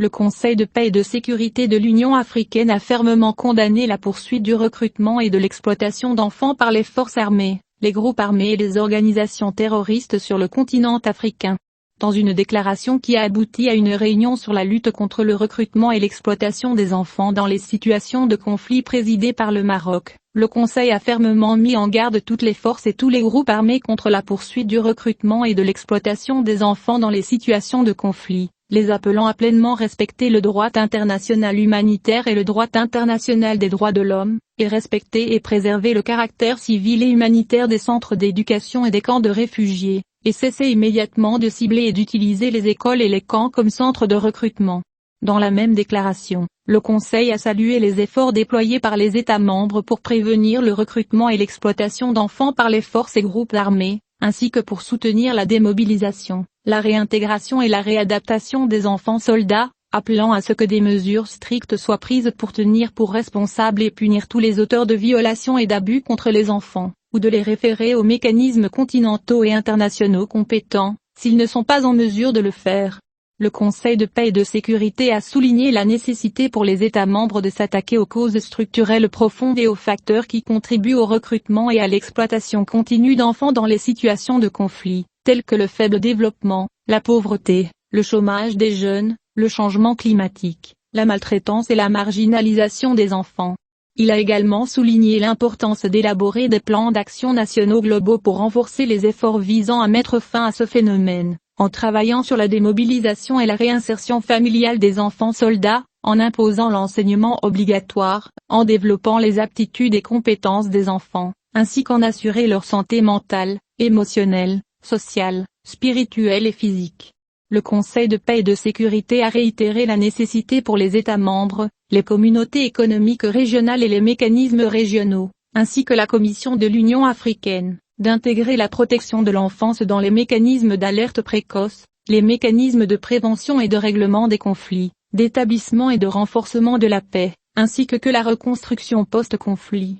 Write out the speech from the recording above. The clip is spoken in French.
Le Conseil de paix et de sécurité de l'Union africaine a fermement condamné la poursuite du recrutement et de l'exploitation d'enfants par les forces armées, les groupes armés et les organisations terroristes sur le continent africain. Dans une déclaration qui a abouti à une réunion sur la lutte contre le recrutement et l'exploitation des enfants dans les situations de conflit présidée par le Maroc, le Conseil a fermement mis en garde toutes les forces et tous les groupes armés contre la poursuite du recrutement et de l'exploitation des enfants dans les situations de conflit, les appelant à pleinement respecter le droit international humanitaire et le droit international des droits de l'homme, et respecter et préserver le caractère civil et humanitaire des centres d'éducation et des camps de réfugiés, et cesser immédiatement de cibler et d'utiliser les écoles et les camps comme centres de recrutement. Dans la même déclaration, le Conseil a salué les efforts déployés par les États membres pour prévenir le recrutement et l'exploitation d'enfants par les forces et groupes armés, ainsi que pour soutenir la démobilisation, la réintégration et la réadaptation des enfants soldats, appelant à ce que des mesures strictes soient prises pour tenir pour responsables et punir tous les auteurs de violations et d'abus contre les enfants, ou de les référer aux mécanismes continentaux et internationaux compétents, s'ils ne sont pas en mesure de le faire. Le Conseil de paix et de sécurité a souligné la nécessité pour les États membres de s'attaquer aux causes structurelles profondes et aux facteurs qui contribuent au recrutement et à l'exploitation continue d'enfants dans les situations de conflit, tels que le faible développement, la pauvreté, le chômage des jeunes, le changement climatique, la maltraitance et la marginalisation des enfants. Il a également souligné l'importance d'élaborer des plans d'action nationaux globaux pour renforcer les efforts visant à mettre fin à ce phénomène, en travaillant sur la démobilisation et la réinsertion familiale des enfants soldats, en imposant l'enseignement obligatoire, en développant les aptitudes et compétences des enfants, ainsi qu'en assurer leur santé mentale, émotionnelle, sociale, spirituelle et physique. Le Conseil de paix et de sécurité a réitéré la nécessité pour les États membres, les communautés économiques régionales et les mécanismes régionaux, ainsi que la Commission de l'Union africaine, d'intégrer la protection de l'enfance dans les mécanismes d'alerte précoce, les mécanismes de prévention et de règlement des conflits, d'établissement et de renforcement de la paix, ainsi que la reconstruction post-conflit.